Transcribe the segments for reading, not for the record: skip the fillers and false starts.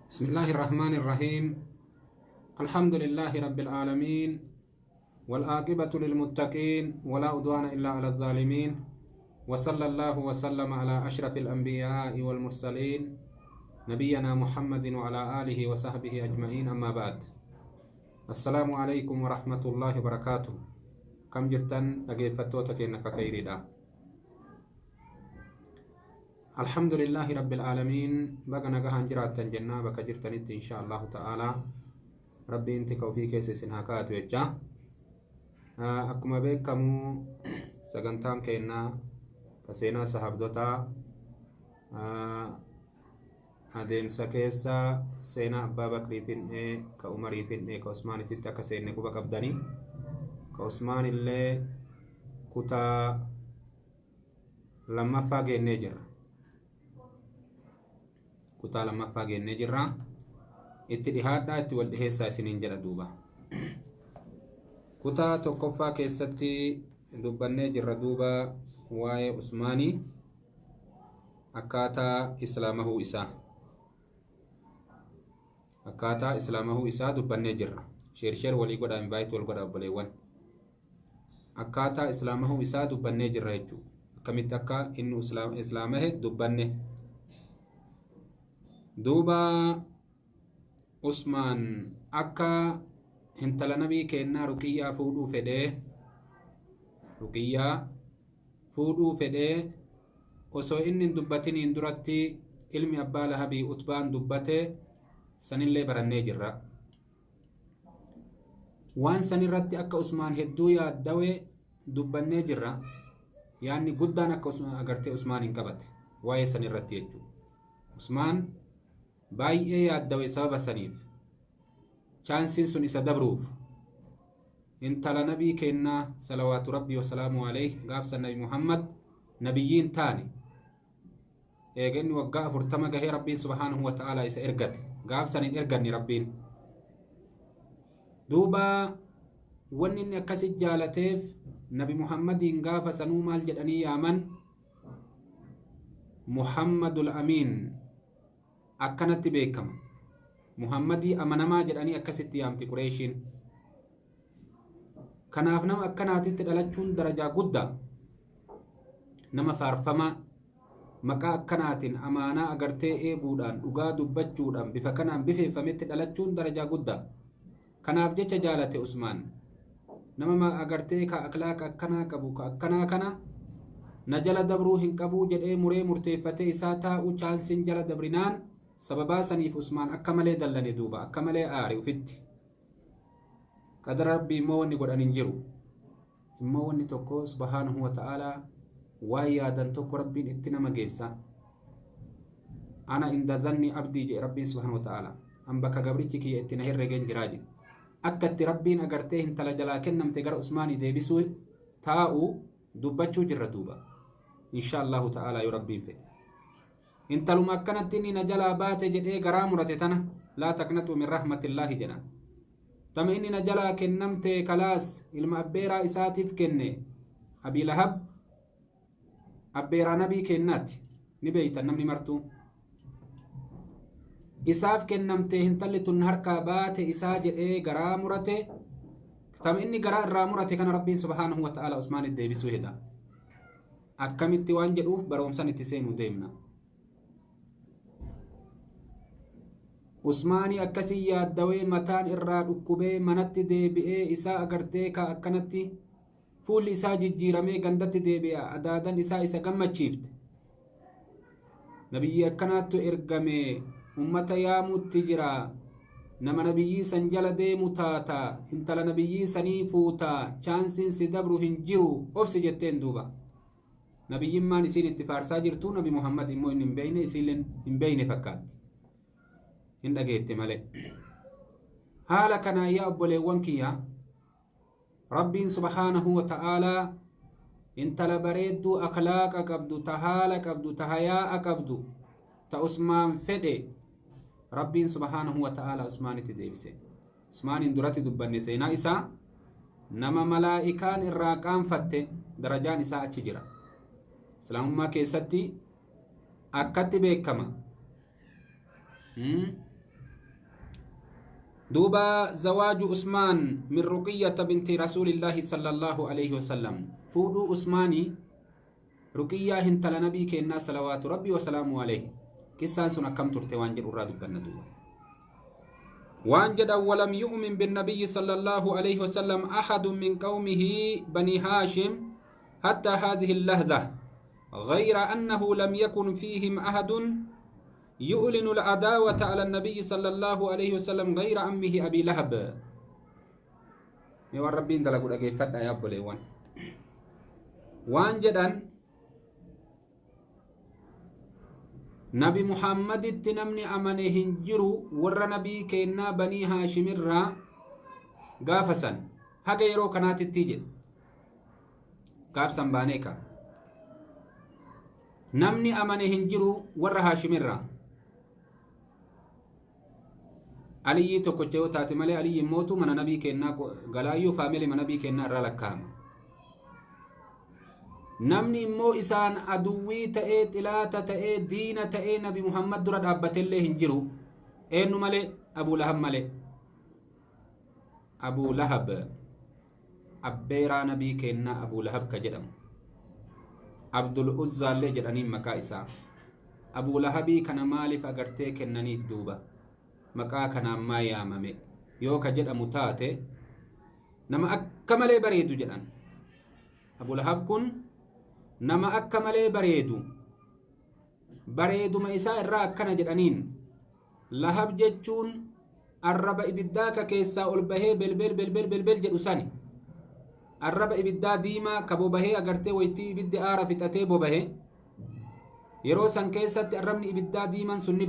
بسم الله الرحمن الرحيم. الحمد لله رب العالمين، والعاقبة للمتقين، ولا عدوان إلا على الظالمين، وصلى الله وسلم على أشرف الأنبياء والمرسلين نبينا محمد وعلى آله وصحبه أجمعين. أما بعد، السلام عليكم ورحمة الله وبركاته. كم جرتن أجيفتوتك إنك خيردا. الحمد لله رب العالمين. بقى نجاها جرات الجنة بقى جرتنت إن شاء الله تعالى. ربي انت كوفيك سنهاكات وجه. أكما بكمو سجنتان كينا كسينا صاحب دوتا أديم سكيسا سينا أبا بكري فيني كأمري فيني كعثمان تتا كسيني كوبا كبداني كعثمان اللي كتا لما فاقي النجر kutaa lammaffaa geennee jirra. Itti dhihaadhaa itti wal dhiheessaa isiniin jedha duuba. Kutaa tokkoffaa keessatti dubbannee jirra duuba waa'ee Usmaanii akkaataa islaamahuu isaa. Akkaataa islaamahuu isaa dubbannee jirra. Sheer walii godhaa invite wal godhaa obboleewwan. Akkaataa islaamahuu isaa dubbannee jirra jechuudha. Akkamitti akka inni islaamahe dubbanne. Duuba Usmaan akka hintala nabii kennaa Ruqiyyaa fuudhuu fedhee osoo inni dubbatiniin duratti ilmi abbaa Lahabii Utbaan dubbate sanillee barannee jirra. Waan sanirratti akka Usmaan hedduu yaaddawe dubbannee jirra. Yaanni guddaan akka agartee Usmaan hin qabate waa'ee sanirratti jechuudha. Usmaan baay'ee yaaddawe sababa saniif chaansiin sun isa dabruuf intala nabii kennaa salawaatu rabbii wasalaamu alayhi gaafsa nabi Muhammad nabiyyiin taane eega inni waggaa 40 gahee rabbiin subhaanahu wa ta'aalaa isa ergate gaafsan hin erganni rabbiin. Duuba wanni inni akkasit jaalateef nabi Muhammadiin gaafa sanuu maal jedhanii yaaman Muhammadul Amiin akkanatti beekama. Muhammadii amanamaa jedhanii akkasitti yaamti Qureeshiin. Kanaaf nama akkanaatitti dhalachuun darajaa guddaa. Nama faarfamaa maqaa akkanaatiin amaanaa agartee eeguudhaan dhugaa dubbachuudhaan bifa kanaan bifeeffametti dhalachuun darajaa guddaa. Kanaaf jecha jaalate Usmaan. Nama agartee ka akhlaaqa akkanaa qabu ka akkanaa kana na jala dabruu hin qabuu jedhee muree murteeffatee isaa taa'u chaansiin jala dabrinaan sababaa saniif Usmaan akka malee dallane duuba akka malee aare ufitti. Qadara rabbii immoo wanni godhan hin jiru. Immoo wanni tokko subhaanahu wa ta'aalaa waan yaadan tokko rabbiin itti nama geessa. Ana inda dhanni abdii jedhe rabbiin subhaanahu wa ta'aalaa. An bakka gabrichi kiyya itti na herregeen jiraa jedhe. Akka itti rabbiin agartee hintala jalaa kennamte gara Usmaanii deebisuu taa'u dubbachuu jirra duuba. Insha Allahu ta'aalaa yoo rabbiin fedhe. Intaluma akkanatti inni na jalaa baate jedhee garaa murate tana laa taqnatu min rahmatillaahi jedha. Tama inni na jalaa kennamte kalaas ilma abbeeraa isaatiif kenne Abii Lahab abbeeraa nabii kennaatti ni beeytan namni martuu. Isaaf kennamte hintalli tun harkaa baate isaa jedhee garaa murate. Tama inni garaa irraa murate kana rabbiin subhaanahu wa ta'ala Usmaanit deebisuu heda. Akkamitti waan jedhuuf baroomsan itti seenuu deemna. Usmaanii akkasii yaaddawee mataan irraa dhukkubee manatti deebi'ee isaa agartee ka akkanatti fuulli isaa jijjiiramee gandatti deebi'a adaadan isaa isa gammachiifte. Nabiyyi akkanaattu ergame ummata yaamutti jira. Nama nabiyyii san jala deemu taata intala nabiyyii sanii fuuta chaansiin si dabru hin jiru obsi jetteen duuba. Nabiyyiin maan isiin itti faarsaa jirtu nabi Muhammad immoo inni hin beeyne isiilleen hin beeyne fakkaatti. Hin dhageette malee. Haala kanaa yaa obboleewwan kiyya rabbiin subhaanahu wa ta'aalaa intala bareedduu akhlaaqa qabdu ta haala qabdu ta hayaa'a qabdu ta Usmaan fedhe rabbiin subhaanahu wa ta'aalaa Usmaanitti deebise. Usmaaniin duratti dubbanne seenaa isaa nama malaa'ikaan irraa qaanfatte darajaan isaa achi jira. Islaamummaa keessatti akkatti beekama. دوبا زواج عثمان من رقية بنت رسول الله صلى الله عليه وسلم فودو عثماني رقية هنت لنبي كنا صلوات ربي وسلامه عليه كسان سنة كم ترتي وانجل أراد بندوبا وانجد ولم يؤمن بالنبي صلى الله عليه وسلم أحد من قومه بني هاشم حتى هذه اللحظة غير أنه لم يكن فيهم أحد يؤلن العداوة على النبي صلى الله عليه وسلم غير أمه أبي لهب يا ربي إن دلقوا لك فتح يا أبو ليوان وانجدا نبي محمد تنمني أمنه هنجرو ور نبي كينا بني هاشم الرا غافسا هكا يرو كانت التيجل غافسا بانيكا نمني أمنه هنجرو ور هاشم الرا علي توكوچو تاتي مالي علي موتو من نبي كينا غلايو فاميلي من نبي كينا را لكاما نمني مو إسان أدوي تأي تلاتا تأي دين تأي نبي محمد درد أبت الله هنجرو إنو مالي أبو لهب مالي أبو لهب أبيرا نبي كينا أبو لهب كجدم عبد العزى اللي جدني مكا أبو لهبي كان مالي فأغرتي كنني دوبا مكا كان ما يامامي يو كجد أمتاتي نما أكملي بريدو جدن أبو لهب كن nama akka malee bareeduma isaa irraa akkana jedhaniin lahab jechuun arraba ibiddaa ka keessaa ol bahee belbel jedhu sani arraba ibiddaa diimaa ka bobahee agartee waytii ibiddi aara fixatee bobahee yeroo san keessatti arrabni ibiddaa diiman sun ni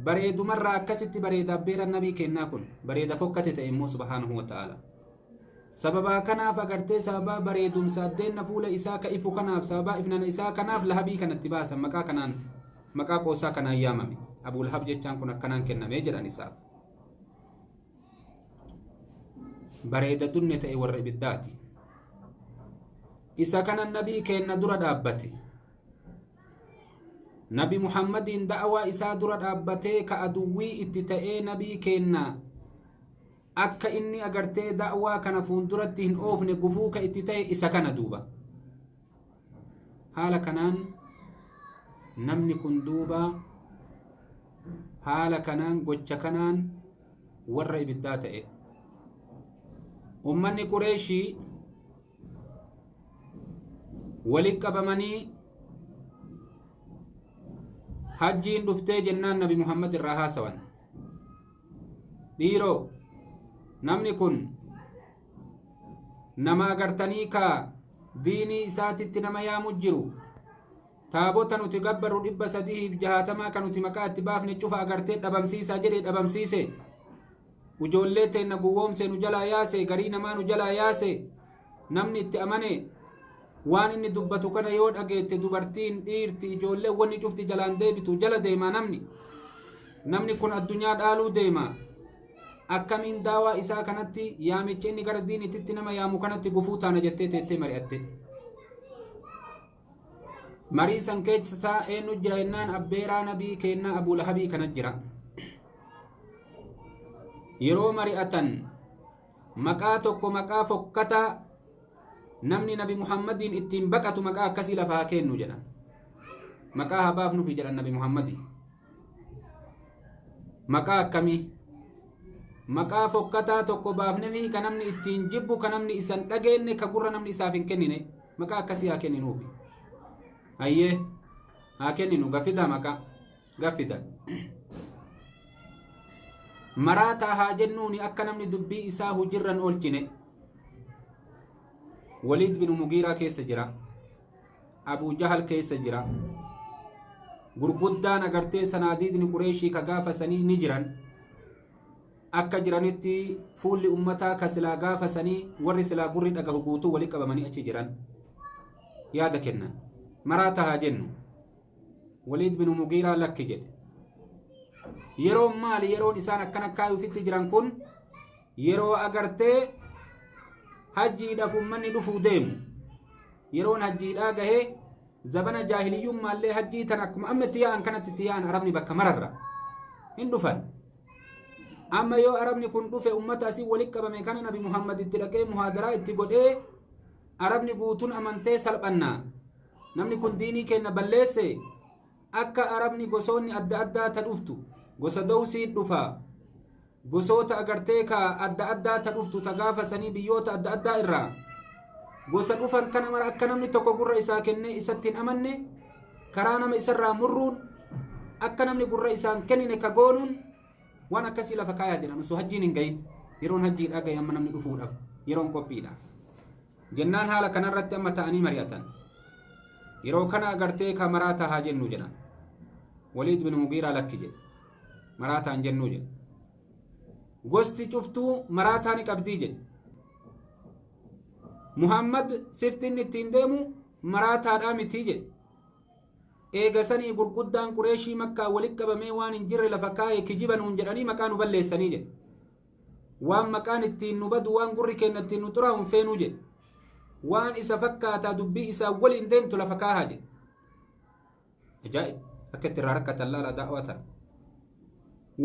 bareedumarraa akkasitti bareeda abbeeran nabii kennaa kun bareeda fokkate ta'e immoo subhaanahu wa ta'ala sababa kanaaf agartee sababa bareedumsa addeenna fuula isaa ka ifu kanaaf sababa ifnana isaa kanaaf lahabii kanatti baasan maqaa kanaan maqaa qoosaa kanaan yaamame Abu Lahab jechaan kun akkanaan kennamee jedhan isaaf bareeda dunne ta'e warra ibiddaati isa kanan nabii kenna dura dhaabbate nabi Muhammadin da'awaa isaa dura dhaabbatee ka aduwwii itti ta'ee nabii kenna akka inni agartee da'waa kana fuulduratti hin oofne gufuu ka itti ta'e isa kana duuba haala kanaan namni kun duuba haala kanaan gocha kanaan warra ibiddaa ta'e ummanni Qureeshii walitti qabamanii hajjiin dhuftee jennaan nabi Muhammad irraa haasawan dhiiroo namni kun nama agartanii ka diinii isaatitti nama yaamu jiru taabota nuti gabbaru 360 kan nuti maqaa itti baafne cufa agartee dhabamsiisaa jedhee dhabamsiise ujoollee teenna guwwoomse nu jalaa yaase garii namaa nu jalaa yaase namni itti amane waan inni dubbatu kana yoo dhageette dubartiin dhiirti ijoollee wanni cufti jalaan deebitu jala deema namni kun addunyaa dhaaluu deema akkamiin daawaa isaa kanatti yaamichi inni gara diinititti nama yaamu kanatti gufuu taana jettee teettee mari'atte marii san keessaa eenyu jira jennaan abbeeraa nabii kennaa Abu Lahabii kana jira yeroo mari'atan maqaa tokko maqaa fokkataa namni nabi Muhammadin ittiin baqatu maqaa akkasii lafaa kennu jedhan maqaa habaafnufi jedhan nabi Muhammadin maqaa akkamii maqaa fokkataa tokko baafnefi ka namni ittiin jibbu ka namni isan dhageenne ka gurra namni isaaf hin kennine maqaa akkasii haa kenninuufi hayyee haa kenninu gaffida maqaa gaffida maraataa haa jennuuni akka namni dubbii isaa hujirran oolchine Walid bin Mugiraa keessa jira Abu Jahal keessa jira gurguddaan agartee sanaadiidni Qureeshii ka gaafasanii ni jiran akka jiranitti fuulli ummataa ka silaa gaafasanii warri silaa gurri dhagahu guutuu wali qabamanii achi jiran yaada kennan maraataa haa jennu Walid bin Mugiraa lakki jedhe yeroo maali yeroon isaan akkana kaayuufitti jiran kun yeroo agartee hajjiidhaaf ummanni dhufuu deemu yeroon hajjiidhaa gahee zabana jaahiliyyummaallee hajjii tan akkuma amma itti yaa'an kanatti itti yaa'an arabni bakka mararra hin dhufan amma yoo arabni kun dhufe ummata asii walitti qabame kana nabi Muhammad itti dhaqee muhaadaraa itti godhee arabni guutuun amantee salphannaa namni kun diinii kenna balleesse akka arabni gosoonni adda addaa ta dhuftu gosa dawsii dhufa gosoota agartee ka adda addaa ta dhuftu ta gaafasanii biyyoota adda addaa irraa gosa dhufan kana mara akka namni tokko gurra isaa kennee isatti hin amanne karaa nama isarraa murruun akka namni gurra isaan kennine ka goonuun waan akkasii lafa kaayaa jedhan osoo hajjiin hin gahin yeroon hajjiidhaa gahe amma namni dhufuudhaaf yeroon qophiidha jennaan haala kanarratti amma ta'anii mari'atan yeroo kana agartee ka maraataa haa jennu jedhan Waliid bin Mugiiraa lakki jedhe maraataan jennuu jedhe gosti cuftuu maraataa ni qabdii jedhe Muhammad siftiin ittiin deemu maraataadhaa mitii jedhe eegasanii gurguddaan Qureeshii Makkaa walitti qabamee waan hin jirre lafa kaa'ee kijibanuun jedhanii maqaa nu balleessanii jedhe waan maqaan ittiin nu badu waan gurri keenya ittiin nu xuraa'u hin feenuu jedhe waan isa fakkaataa dubbii isaa waliin deemtu lafa kaa'aa jedhe ajaa'ib akka itti irraa rakkatan laala daawwatan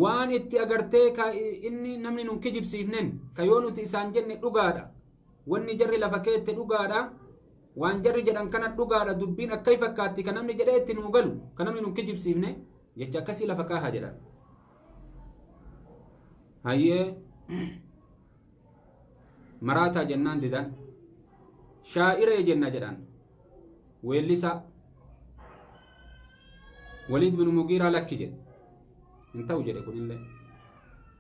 waan itti agartee ka inni namni nun kijibsiifnen ka yoo nuti isaan jenne dhugaadha wanni jarri lafa keette dhugaadha waan jarri jedhan kana dhugaadha dubbiin akkay fakkaatti ka namni jedhee itti nuu galu ka namni nun kijibsiifne jecha akkasii lafa kaa'aa jedhan hayyee maraataa jennaan didan shaa'iree jenna jedhan weellisa Waliid bin Mugiiraa lakki jedhe hin ta'u jedhe kunillee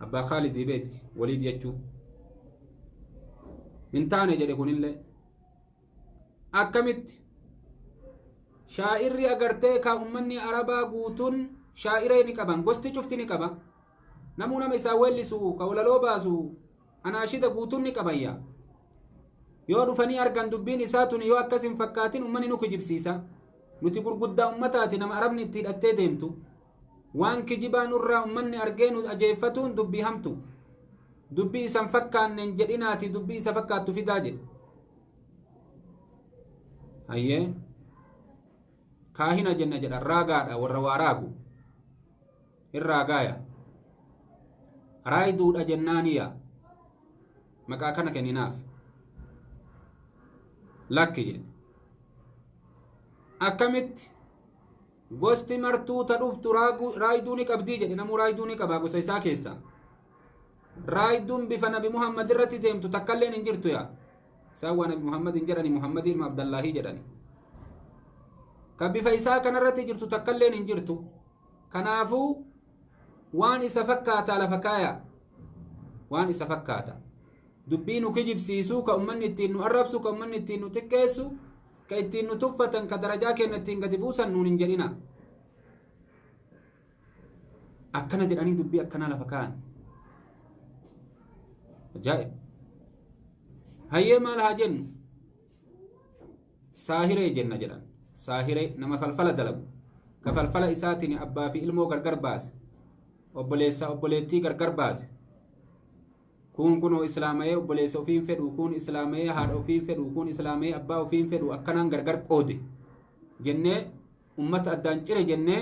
abbaa Khaalidii beeti Waliid jechuu hin taane jedhe kunillee akkamitti shaa'irri agartee ka ummanni arabaa guutuun shaa'iree ni qaban gosti cufti ni qaba namuu nama isaa weellisu ka walaloo baasu anaashida guutuun ni qabayya yoo dhufanii argan dubbiin isaa tun yoo akkas hin fakkaatin ummanni nu kijibsiisa nuti gurguddaa ummataati nama arabni itti hidhattee deemtu waan kijibaa nurraa ummanni argee nu ajeeffatuun dubbii hamtu dubbii isan fakkaanneen jedhinaati dubbii isa fakkaattu fidaa jedhe hayyee kaahina jenna jedha raagaadha warra waa raagu hin raagaaya raayiduudha jennaaniya maqaa kana kenninaaf lakki jedhe akkamitti gosti martuu ta dhuftu raayiduu ni qabdii jedhe namuu raayiduu ni qabaa gosa isaa keessa raayiduun bifa nabi Muhammad irratti deemtu takkalleen hin jirtu yaa isaan waa nabi Muhammad hin jedhani Muhammad ilma Abdallaahii jedhani ka bifa isaa kanarratti jirtu takkalleen hin jirtu kanaafuu waan isa fakkaataa lafa kaaya waan isa fakkaata dubbii nu kijibsiisuu ka ummanni ittiin nu arrabsu ka ummanni ittiin nu xiqqeessu ka ittiin nu tuffatan ka darajaa keenya ittiin gadi buusan nuun hin jedhina akkana jedhanii dubbii akkana lafa kaa'an ajaa'ib hayyee maal haa jennu saahiree jenna jedhan saahiree nama falfala dalagu ka falfala isaatiin abbaa fi ilmoo gargar baase obboleessa obboleettii gargar baase kun kunoo islaamayee obboleessa ofiin fedhu kun islaamayee haadha ofiin fedhu kun islaamayee abbaa ofiin fedhu akkanaan gargar qoode jennee ummata addaan cire jennee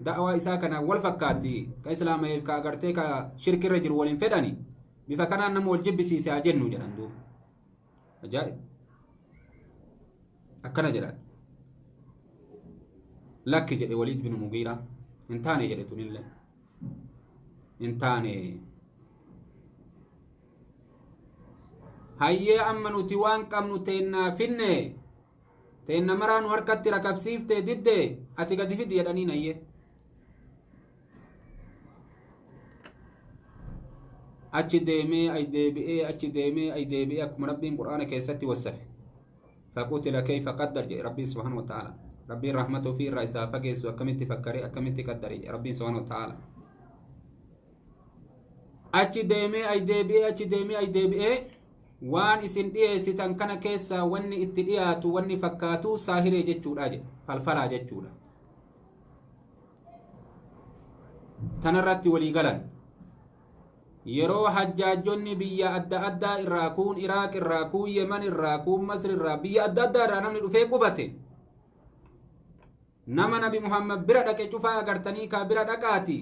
da'awaa isaa kana wal fakkaatti ka islaamayeef ka agartee ka shirkirra jiru waliin fedhani bifa kanaan nama wal jibbisiise haa jennu jedhan duuba ajaa'ib akkana jedhan lakki jedhe Waliid bin Mugiiraa hin taane jedhe tunillee hin taane hayyee amma nuti waan qabnu teennaa finne teenna maraa nu harkatti rakabsiiftee didde ati gadi fidi jedhaniin hayyee achi deemee ay deebi'ee achi deemee ay deebi'ee akkuma rabbiin qur'aana keessatti wasafe faqutila kayfa qaddar jedhe rabbiin subhaanahu wa ta'ala rabbiin rahmata ofii irraa isaa fageessu akkamitti fakkare akkamitti qaddare rabbiin subhaanahu wa ta'ala achi deemee ay deebi'ee achi deemee ay deebi'ee waan isin dhiyeessitan kana keessaa wanni itti dhiyaatu wanni fakkaatu saahiree jechuudha jedhe falfalaa jechuudha tanarratti walii galan yeroo hajjaajonni biyya adda addaa irraa kuun Iraaq irraa kuun Yemen irraa kuun Masr irraa biyya adda addaa irraa namni dhufee qubate nama nabi Muhammad bira dhaqe cufaa agartanii kaa bira dhaqaati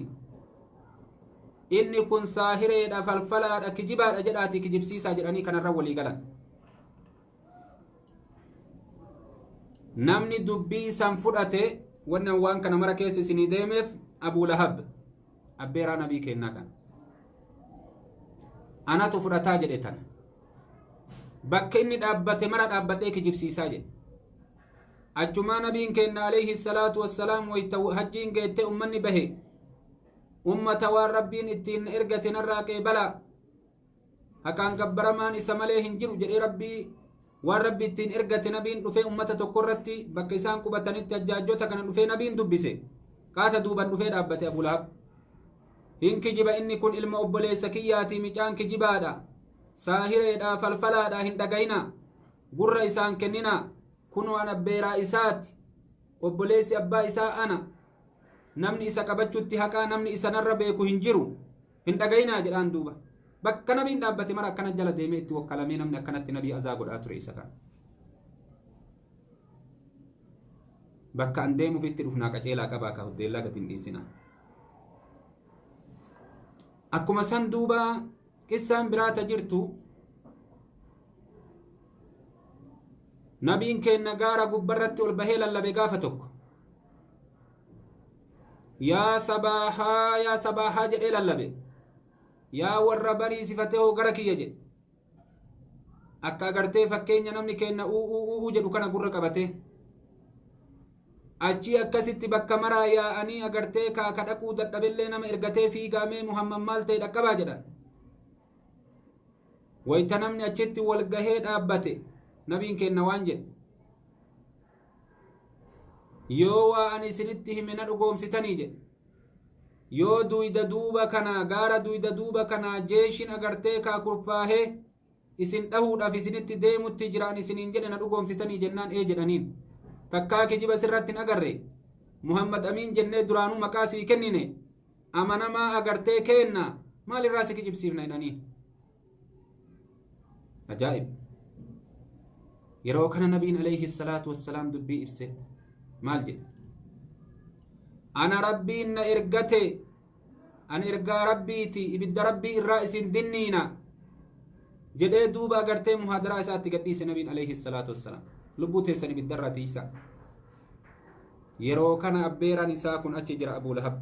inni kun saahireedha falfalaadha kijibaadha jedhaati kijibsiisaa jedhanii kanarra walii galan. namni dubbii san fudhate wannan waan kana mara keessa isinii deemeef Abuu Lahab abbeeraa nabii kennaa kan anatu fudhataa jedhe tana bakka inni dhaabbate mara dhaabbadhee kijibsiisaa jedhe. achumaa nabiin kenna alayhi salaatu wassalaam wayta hajjiin geette ummanni bahe ummata waan rabbiin ittiin ergate narraa qeebala hakaan gabbaramaan isa malee hin jiru jedhee rabbii waan rabbi ittiin ergate nabiin dhufee ummata tokko irratti bakka isaan qubatanitti ajjaajjota kana dhufee nabiin dubbise qaata duuban dhufee dhaabbate Abuu Lahab hin kijiba inni kun ilma obboleessa kiyyaati micaan kijibaadha saahireedha falfalaadha hin dhagayina gurra isaan kennina kunoo ana abbeeraa isaati obboleessi abbaa isaa ana namni isa qabachuutti haqaa namni isa narra beeku hin jiru hin dhagayinaa jedhaan duuba bakka nabiin dhaabbate mara akkana jala deemee itti wakkalamee namni akkanatti nabii azaa godhaa ture isa kan bakka an deemuuf itti dhufnaa qaceelaa qabaa ka huddeellaa gad hin dhiisina. akkuma san duuba qissaan biraata jirtu nabiin kenna gaara gubbarratti ol bahee lallabe gaafa tokko yaa sabaahaa jedhee lallabe yaa warra barii sifatee hoo gara kiyya jedhe akka agartee fakkeenya namni kenna uu jedhu kana gurra qabate achi akkasitti bakka maraa yaa'anii agartee kaaka dhaquu dadhabellee nama ergatee fiigaamee Muhammad maal ta'e dhaqqabaa jedhan wayta namni achitti wal gahee dhaabbate nabiin kenna waan jedhe yoo waa ani isinitti hime na dhugoomsitanii jedhe yoo duyda duuba kana gaara duyda duuba kana jeeshin agartee kaa kurfaahee isin dhahuudhaaf isinitti deemutti jiraan isiniin jedhe na dhugoomsitanii jennaan ee jedhaniin takkaa kijiba sirratti hin agarre Muhammad amiin jennee duraanuu maqaa sii kennine amanamaa agartee kenna maalirraa si kijibsiifna jedhaniin. ajaa'ib yeroo kana nabiin alayhi salaatu wassalaam dubbii ibse maal jedhe ana rabbiin na ergate ani ergaa rabbiiti ibidda rabbii irraa isin dinniina jedhee duuba agartee muhaadaraa isaatti gadhiise nabiin alayhi salaatu wassalaam lubbuu teessan ibidda irraa tiisa. yeroo kana abbeeraan isaa kun achi jira Abuu Lahab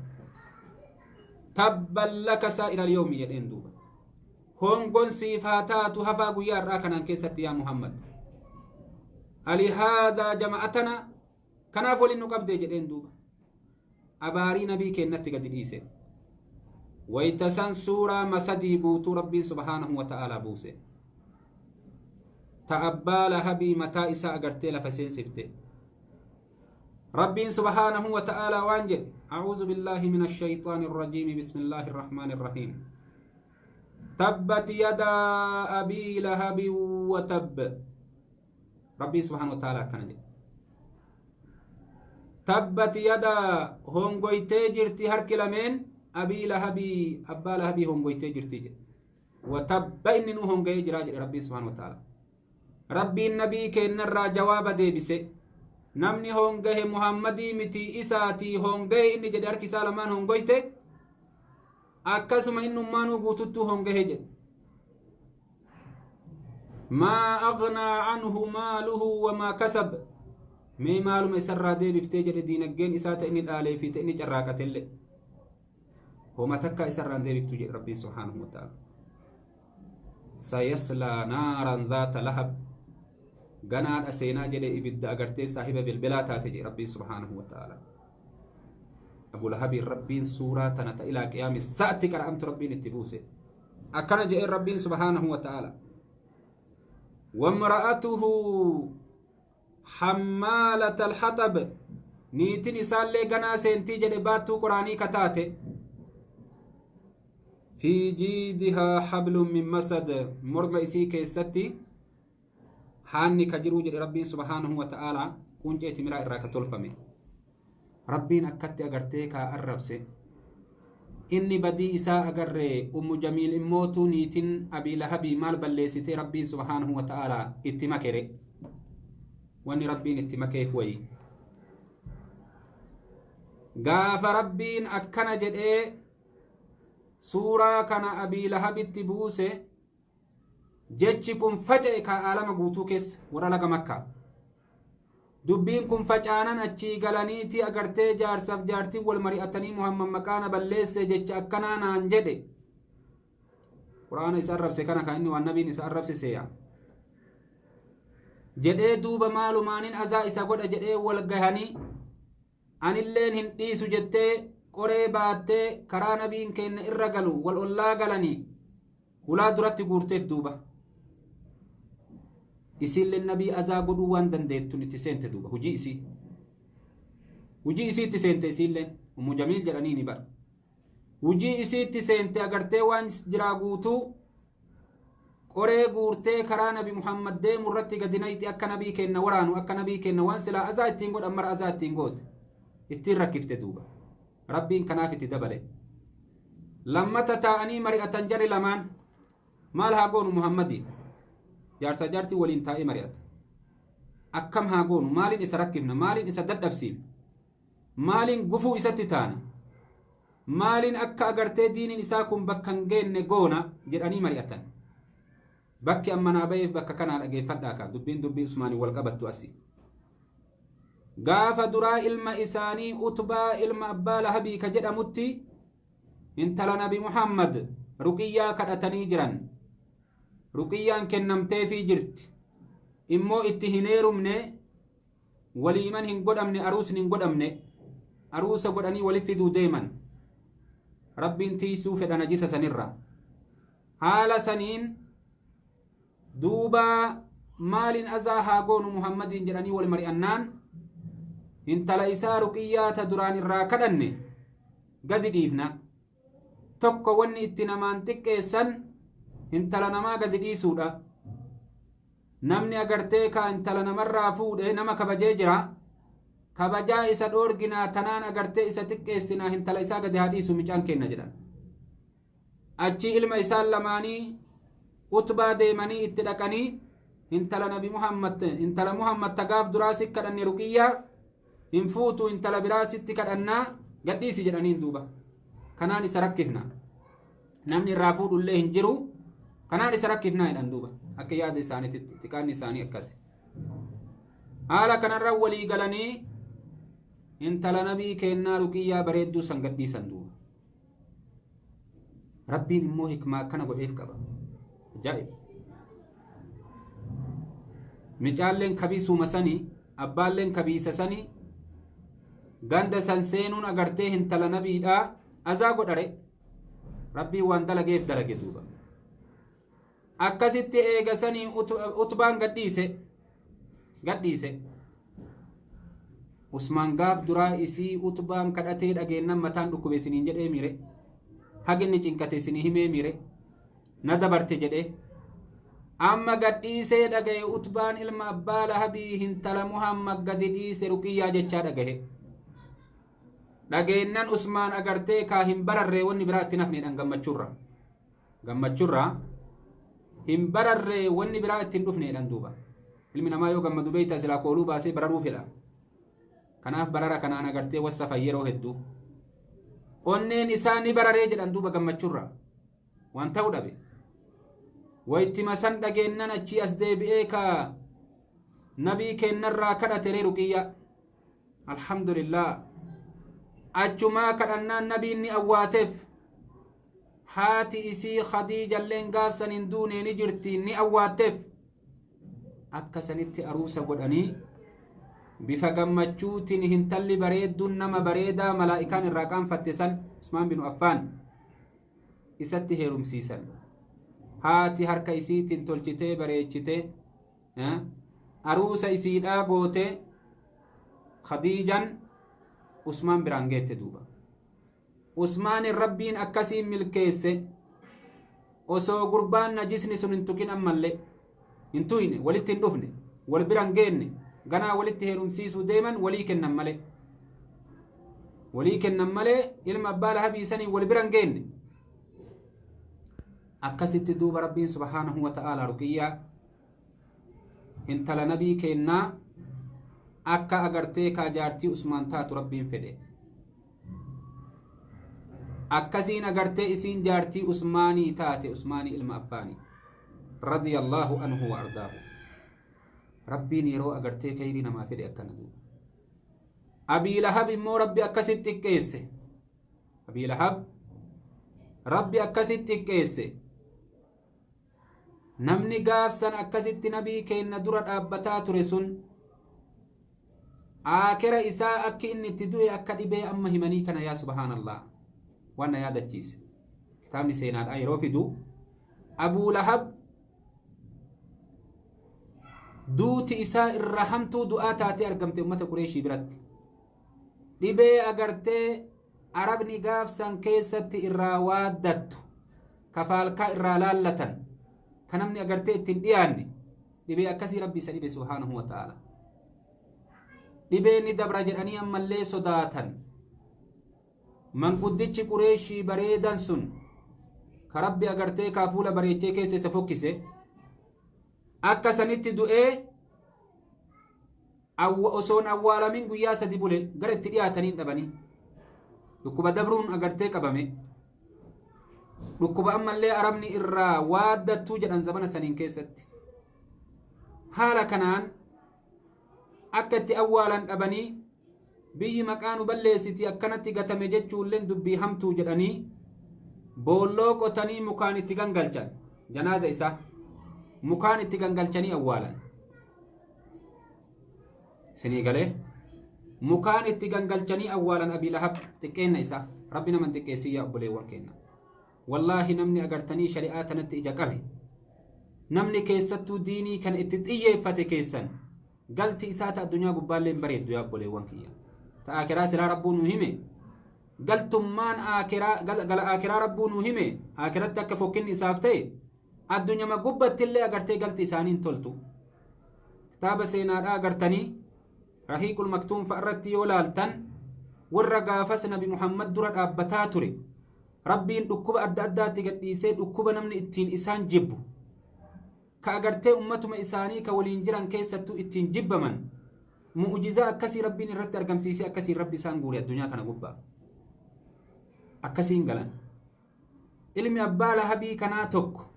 tabban laka saa'ira alyawmi jedheen duuba hongon siif haa taatu hafaa guyyaa irraa kanaan keessatti yaa Muhammad alihaadaa jama'atana kanaaf waliin nu qabdee jedheen duuba abaarii nabii kennatti gadi dhiise wayta san suuraa masadii buutuu rabbiin subhaanahu wa ta'aalaa buuse ta abbaa Lahabii mataa isaa agartee lafa seensifte rabbiin subhaanahu wa ta'aalaa waan jedhe a'uuzu billaahi min ashayxaani irrajiimi bismillaahi irrahmaani irrahiim tabbat yadaa abii lahabi wa tabb rabbiin subhaanahu wa ta'aalaa akkana jedhe tabbat yadaa hongoytee jirti harki lameen abii lahabii abbaa lahabii hongoytee jirti jedhe watabba inni nu hongayee jiraa jedhe rabbiin subhaanahu wa ta'aalaa. rabbiin nabii kennarraa jawaaba deebise namni hongahe Muhammadii miti isaatii hongahe inni jedhe harki isaa lamaan hongoyte akkasuma innummaanuu guututtuu hongahe jedhe maa aghnaa anhu maaluhu wamaa kasab mee maaluma isarraa deebiftee jedhe diinaggeen isaa ta inni dhaalee fi ta inni carraaqatellee homa takka isarraan deebiftu jedhe rabbiin subhaanahu wa ta'ala sayaslaa naaran dhaata lahab ganaadha seenaa jedhe ibidda agartee saahiba bilbilaa taate jedhe rabbiin subhaanahu wa ta'ala. Abuu Lahabiin rabbiin suuraa tana ta ilaa qiyaami sa'atti qara'amtu rabbiin itti buuse akkana jedheen rabbiin subhaanahu wa ta'ala wamra'atuhu hammaalata alhaxab niitin isaallee ganaa seentii jedhe baattuu quraanii kataate fi jiidihaa hablun min masad morma isii keessatti haanni ka jiruu jedhe rabbiin subhaanahu wa ta'aalaa quncee timiraa irraa ka tolfame rabbiin akkatti agartee kaa arrabse inni badii isaa agarree ummu jamiil immootuu niitin Abii Lahabii maal balleessitee rabbiin subhaanahu wa ta'aalaa itti makere wanni rabbiin itti makeef wayi gaafa rabbiin akkana jedhee suuraa kana abii lahabitti buuse jechi kun faca'e ka aalama guutuu keessa warra laga makkaa dubbiin kun facaanan achii galaniiti agartee jaarsaaf jaartiin wal mari'atanii muhammad maqaana balleesse jecha akkanaa naan jedhe quraana isa arrabse kana kan inni waan nabiin isa arrabsiseeya jedhee duuba maalumaanin azaa isa godha jedhee wal gahanii anilleen hin dhiisu jettee qoree baattee karaa nabiin kenna irra galu wal ollaa galanii hulaa duratti guurteef duuba isilleen nabii azaa godhuu waan dandeettun itti seente duuba hujii isii itti seente isilleen ummu jamiil jedhanii ni bara hujii isii itti seente agartee waan jiraa guutuu qoree guurtee karaa nabi muhammad deemu irratti gadinayti akka nabii kenna waraanu akka nabii kenna waan silaa azaa ittiin godhan mara azaa ittiin goote ittiin rakkifte duuba rabbiin kanaaf itti dabale lammata taa'anii mari'atan jarri lamaan maal haa goonu muhammadiin jaarsa jaartii waliin taa'ee mari'ata akkam haa goonu maaliin isa rakkifna maaliin isa dadhabsiifna maaliin gufuu isatti taana maaliin akka agartee diiniin isaa kun bakka hin geenne goona jedhanii mari'atan bakki ammanaa ba'eef bakka kanaa dhageeffadhaa kaa dubbii usmaanii wal qabattu asii gaafa duraa ilma isaanii utbaa ilma abbaa lahabii ka jedhamutti intala nabi muhammad ruqiyyaa kadhatanii jiran ruqiyyaan kennamteefii jirti immoo itti hin heerumne waliiman hin godhamne aruusni hin godhamne aruusa godhanii walif fiduu deeman rabbiin tiisuu fedha najisa sanirra haala saniin duuba maalin azaa haa goonu muhammadiin jedhanii wal mari'annaan intala isaa ruqiyyaata duraan irraa kadhanne gadi dhiifna tokko wanni itti namaan xiqqeessan intala namaa gadi dhiisuudha namni agartee ka intala namarraa fuudhe nama kabajee jira kabajaa isa dhoorginaa tanaan agartee isa xiqqeessinaa intala isaa gadi haa dhiisu micaan kenna jedhan achii ilma isaan lamaanii utbaa deemanii itti dhaqanii intala nabi muhammad tagaaf duraa si kadhanne ruqiyyaa hin fuutu intala biraa sitti kadhannaa gadhiisi jedhaniin duuba kanaan isa rakkifna namni irraa fuudhullee hin jiru kanaan isa rakkifnaa jedhan duuba akka yaada isaaniitti xiqqaanni isaanii akkas haala kanarra walii galanii intala nabii kennaa ruqiyyaa bareedduu san gadhiisan duuba rabbiin immoo hikmaa akkana godheef qaba ajaa'ib micaalleen kabiisuma sanii abbaalleen kabiisa sanii ganda san seenuun agartee intala nabiidhaa azaa godhare rabbiin waan dalageef dalage duuba akkasitti eegasanii utbaan gadhiise usmaan gaaf duraa isii utbaan kadhatee dhageennan mataan dhukkube isiniin jedhee mire haginni cinqate isinii himee mire na dabarte jedhe amma gadhiisee dhagaye utbaan ilma abbaa lahabii intala muhammad gadi dhiise ruqiyyaa jechaa dhagahe dhageennan usmaan agartee kaa hin bararree wanni biraa itti nafneedhan gammachurraa hin bararree wanni biraa ittiin dhufneedhan duuba ilmi namaa yoo gammadu beeyta silaa kooluu baasee bararuu fedha kanaaf barara kanaan agartee wassafan yeroo hedduu onneen isaa ni bararee jedhan duuba gammachurraa waan ta'u dhabe wayittima san dhageennan achii as deebi'ee ka nabii kennarraa kadhateree ruqiyyaa alhamdulillah achumaa kadhannaan nabiin ni awwaateef haati isii khadiijalleen gaafsan hin duunee ni jirti ni awwaatteef akka sanitti aruusa godhanii bifa gammachuutiin hintalli bareedduun nama bareedaa malaa'ikaan irraa qaanfatte san usmaan binu affaan isatti heerumsiisan haati harka isiitiin tolchitee bareechitee aruusa isiidhaa gootee khadiijan usmaan biraan geette duuba usmaanin rabbiin akkasiin milkeesse osoo gurbaan najisni sun hin tuqin ammallee hin tuyne walitti hin dhufne wal biraan geenne ganaa walitti heerumsiisuu deeman walii kennan malee ilma abbaa lahabii sanii wal biraan geenne akkasitti duuba rabbiin subhaanahu wa ta'aalaa ruqiyyaa intala nabii kennaa akka agartee kaa jaartii usmaan taatu rabbiin fedhe akkasiin agartee isiin jaartii usmaanii taate usmaanii ilma affaanii radiyallahu anhu wa ardaahu rabbiin yeroo agartee khayrii namaa fedhe akkana duuba abii lahab immoo rabbi akkasitti xiqqeesse abii lahab rabbi akkasitti xiqqeesse namni gaafsan akkasitti nabii keenna dura dhaabbataa ture sun aakira isaa akki inni itti du'e akka dhibee amma himanii kana yaa subhaanallah waan yaadachiise kitaabni seenaadhaa yeroo fidu abuu lahab duuti isaa irra hamtuu du'aa taatee argamte ummata qureeshii biratti dhibee agartee arabni gaafsan keessatti irraa waaddattu kafaalkaa irraa laallatan kan namni agartee ittiin dhiyaanne dhibee akkasii rabbi isa dhibe subhaanahu wa ta'ala dhibee ni dabra jedhanii ammallee sodaatan manguddichi qureeshii bareedan sun ka rabbi agartee kaafuula bareechee keessa isa fokkise akka sanitti du'ee osoon awwaalamin guyyaa sadi bule gara itti dhiyaataniin dhabanii dhukkuba dabruun agartee qabame dhukkuba ammallee arabni irraa waaddattuu jedhan zamana saniin keessatti haala kanaan akka itti awwaalan dhabanii biyyi maqaanu balleessiti akkanatti gatame jechuulleen dubbii hamtuu jedhanii boolloo qotanii mukaan itti gangalchan janaaza isaa mukaan itti gangalchanii awwaalan sinii galee mukaan itti gangalchanii awwaalan abii lahab xiqqeenna isaa rabbi naman xiqqeessii yaa obboleewwan kenna wallaahi namni agartanii shari'aa tanatti ija qabe namni keessattuu diinii kana itti xiyyeeffate keessan galti isaa ta addunyaa gubbaalleen bareeddu yaa obboleewwan kiyya ta aakiraa silaa rabbuu nuu hime galtummaan gala aakiraa rabbuu nuu hime aakiratti akka fokkinni isaaf ta'e addunyama gubbattillee agartee galti isaaniin toltu kitaaba seenaadhaa agartanii rahiiqul maktuum fa'arratti yoo laaltan warra gaafas nabi muhammad dura dhaabbataa ture rabbiin dhukkuba adda addaatti gadhiisee dhukkuba namni ittiin isaan jibbu ka agartee ummatuma isaanii ka waliin jiran keessattuu ittiin jibbaman mu'ujizaa akkasii rabbiin irratti argamsiisee akkasiin rabbi isaan guure addunyaa kana gubbaa akkasiin galan ilmi abbaa lahabii kanaa tokko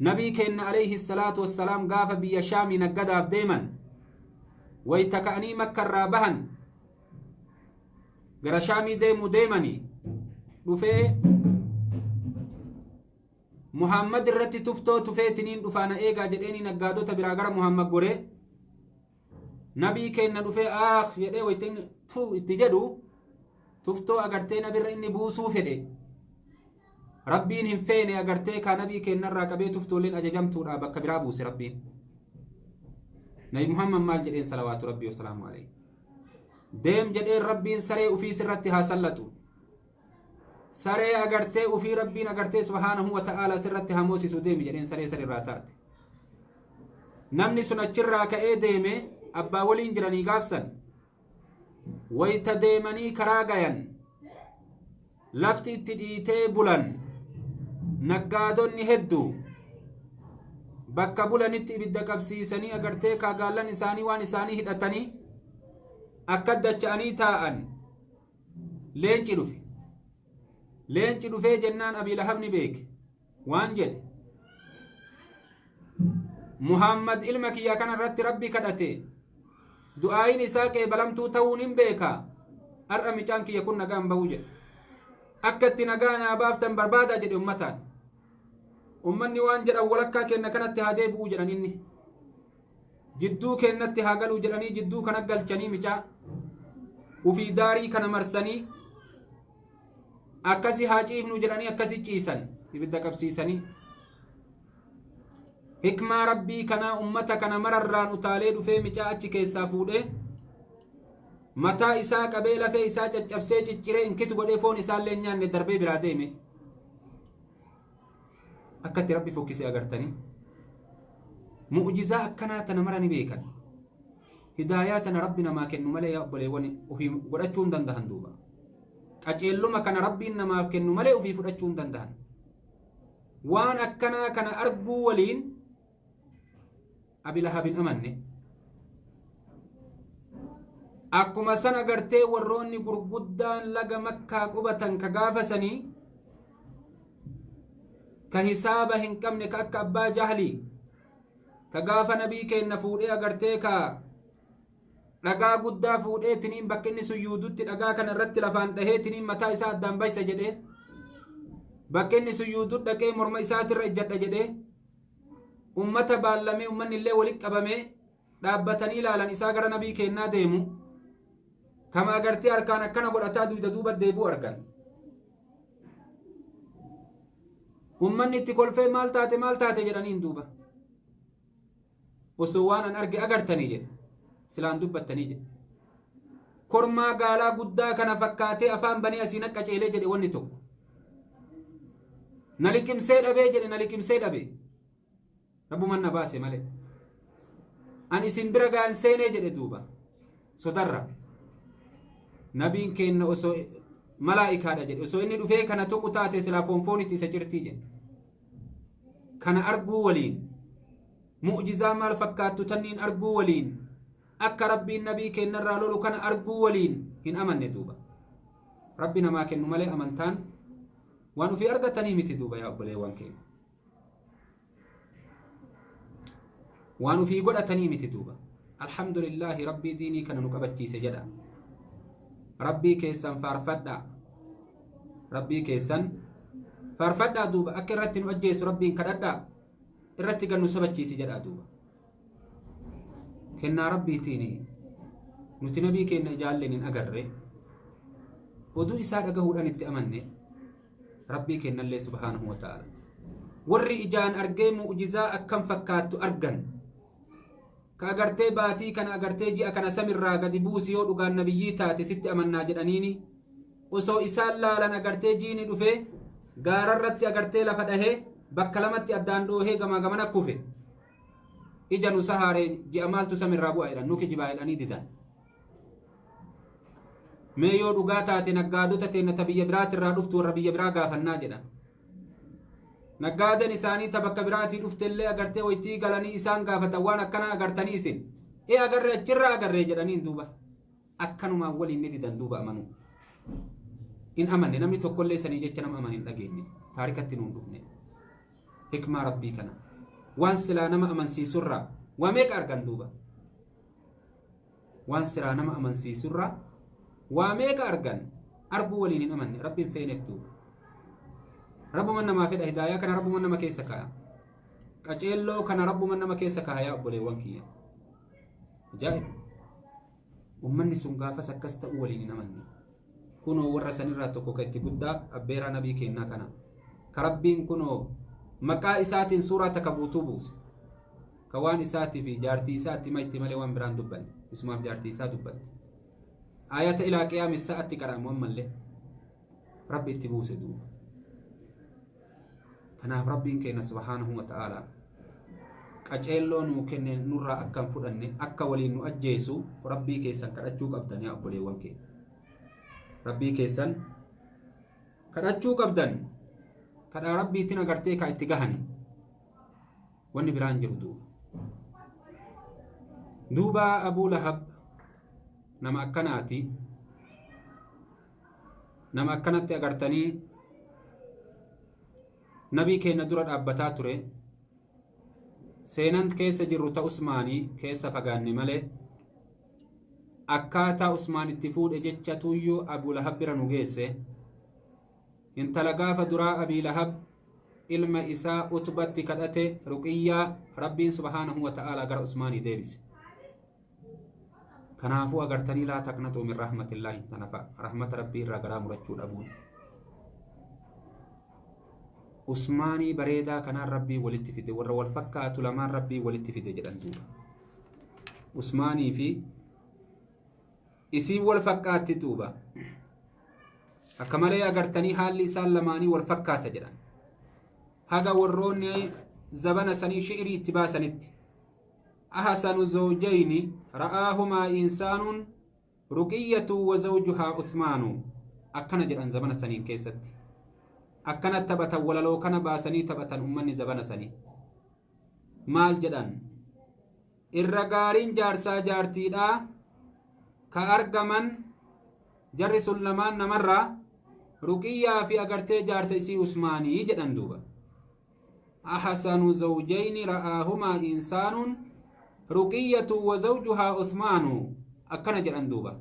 nabii keenna alayhi salaatu wassalaam gaafa biyya shaamii naggadaaf deeman wayta ka'anii makka irraa bahan gara shaamii deemuu deemanii dhufee muhammad irratti tuftoo tufeetiniin dhufaana eegaa jedheeni naggaadota biraa gara muhammad goree nabii keenna dhufee jedhee wayta inni itti jedhu tuftoo agartee nabirra inni buusuu fedhe rabbiin hin feene agartee ka nabii keenna qabee tuftooleen ajajamtuudha bakka biraa buuse rabbiin nabi muhammad maal jedheen salawaatu rabbii wasalaamu alayhi deem jedheen rabbiin saree ufii sirratti haa sallatu saree agartee ufii rabbiin agartee subhaanahu wa ta'ala sirratti haa moosisu deemi jedheen saree sarirraa taate namni sun achirraa ka'ee deeme abbaa waliin jiranii gaafsan wayta deemanii karaa gayan lafti itti dhiitee bulan naggaadonni hedduu bakka bulanitti ibidda qabsiisanii agartee kaagaallan isaanii waan isaanii hidhatanii akka dacha'anii taa'an leenci dhufee jennaan abii lahabni beeke waan jedhe muhammad ilma kiyya kana irratti rabbi kadhate du'aayin isaa qeebalamtuu ta'uun hin beeka har'a micaan kiyya kun nagaan bahuu jedhe akka itti nagaa naa baaftan barbaadaa jedhe ummataan ummanni waan jedhan walakkaa kenna kanatti haa deebi'uu jedhan inni jidduu kennatti haa galuu jedhanii jidduu kana galchanii micaa ufii daarii kana marsanii akkasi haa ciifnu jedhanii akkasi ciisan ibidda qabsiisanii hikmaa rabbii kana ummata kana mararraan utaalee dhufee micaa achi keessaa fuudhee mataa isaa qabee lafee isaa caccabsee cicciree inkitu godhee foon isaallee nyaanne darbee biraa deeme akkatti rabbi fokkisee agartanii mu'jizaa akkanaa tana mara ni beekan hidaayaa tana rabbi namaa kennu malee yaa obboleewwan ofii godhachuu hin danda'an duuba qaceelluma kana rabbiin namaaf kennu malee ofii fudhachuu hin danda'an waan akkanaa kana arguu waliin abi lahabin amanne akkuma san agartee warroonni gurguddaan laga makkaa qubatan ka gaafasanii ka hisaaba hin qabne ka akka abbaa jahli ka gaafa nabii keenna fuudhee agartee ka dhagaa guddaa fuudhee tiniin bakka inni suyyuudutti dhagaa kana irratti lafaan dhahee tiniin mataa isaa addaan baysa jedhee bakka inni suyyuudu dhaqee morma isaatirra ijjadha jedhee ummata baallamee ummanni illee walitti qabamee dhaabbatanii ilaalan isaa gara nabii keennaa deemu kama agartee harkaan akkana godhataa duyda duuba deebi'u argan ummanni itti kolfee maal taate jedhaniin duuba osoo waan an arge agartanii jedhe silaan dubbattanii jedhe kormaa gaalaa guddaa kana fakkaatee afaan banii asii naqqaceelee jedhe wanni tokko na liqimsee dhabee rabbuman na baase malee an isin bira gaan seenee jedhe duuba sodarra nabiin keenna osoo malaa'ikaadha jedhe osoo inni dhufee kana tokko taate silaa foonfoonitti isa jirtii jedhe kana arguu waliin mu'jizaa maal fakkaattu tanniin arguu waliin akka rabbiin nabii keennarraa lolu kana arguu waliin hin amanne duuba rabbi namaa kennu malee amantaan waan ufii argatanii miti duuba yaa obboleewwan keenya waan ufii godhatanii miti duuba alhamdulillaahi rabbii diinii kana nu qabachiise jedha rabbii keessan faarfadhaa duuba akka irratti nu ajjeesu rabbiin kadhadhaa irratti gannu sabachiisi jedha duuba kennaa rabbiitiin nuti nabii keenya ijaalleen hin agarre oduu isaa dhagahuudhaan itti amanne rabbii kennallee subhaanahu wa ta'ala warri ijaan argee mu'jizaa akkam fakkaattu argan ka agartee baatii kana agartee ji'a kana samirraa gadi buusi yoo dhugaan nabiyyii taate sitti amannaa jedhaniini osoo isaan laalan agartee jiini dhufee gaararratti agartee lafa dhahee bakka lamatti addaan dhoohee gamaa gamana kufe ija nu sahaaree ji'a maaltu samirraa bu'a jedhan nuki jibaa jedhanii didan mee yoo dhugaa taate naggaadota teennata biyya biraatirraa dhuftu warra biyya biraa gaafannaa jedhan naggaadan isaanii ta bakka biraatii dhuftellee agartee waytii galanii isaan gaafatan waan akkana agartanii isin agarree achirraa agarree jedhaniin duuba akkanumaan waliin ni didan duuba amanuu in amanne namni tokkollee sanii jecha nama aman hin dhageenye taarikatti nuun dhufne hikmaa rabbii kana waan silaa nama amansiisurraa waa meeqa argan duuba waan silaa nama amansiisurraa waa meeqa argan arguu waliin hin amanne rabbiin feeneef duuba rabbuman namaa fedha hidaayaa kana rabbuman nama keessa kaa'a qaceelloo kana rabbuman nama keessa kaa'a obboleewwan kiyya ajaa'ib ummanni sun gaafas akkas ta'uu waliin hin amanne kunoo warra sanirraa tokko ka itti guddaa abbeeraa nabii kennaa kana ka rabbiin kunoo maqaa isaatiin suuraa takka guutuu buuse ka waan isaatii fi jaartii isaatti ma itti malee waan biraan dubbanne isumaaf jaartii isaa dubbatte ayata ilaa qiyaamis sa'atti qaraamu ammallee rabbi itti buuse duuba kanaaf rabbiin keenya subhaanahu wa ta'ala qaceelloo nuu kenne nurraa akkan fudhanne akka waliin nu ajjeesu rabbii keessan kadhachuu qabdan yaa obboleewwan keenya rabbii keessan kadhachuu qabdan kadhaa rabbiitiin agartee ka itti gahani wanni biraan jiru duuba abuu lahab nama akkanaati nama akkanatti agartanii nabii keenya dura dhaabbataa ture seenan keessa jirru ta usmaanii keessa fagaanne malee akkaataa usmaan itti fuudhe jecha tuyyuu abuu lahab bira nu geesse intala gaafa duraa abii lahab ilma isaa utbatti kadhate ruqiyyaa rabbiin subhaanahu wa ta'ala gara usmaanii deebise kanaafuu agartanii laa taqnatuu min rahmatillaahi tanafa rahmata rabbii irraa garaa murachuu dhabuun usmaanii bareedaa kanaan rabbii walitti fide warra wal fakkaatu lamaan rabbii walitti fide jedhan duuba usmaanii fi isii wal fakkaatti duuba akka malee agartanii haalli isaan lamaanii wal fakkaata jedhan haga warroonni zabana sanii shi'irii itti baasanitti ahsanu zawjayni ra'aahumaa insaanun ruqiyyatu wa zawjuhaa usmaanu akkana jedhan zabana saniin keessatti akkana taphatan walaloo kana baasanii taphatan ummanni zabana sanii maal jedhan irra gaariin jaarsaa jaartiidhaa كأرجمن جرس اللمان نمرة رقية في أجرتي جارس إسي عثماني جدًا دوبا أحسن زوجين رآهما إنسان رقية وزوجها عثمان أكنا جدًا دوبا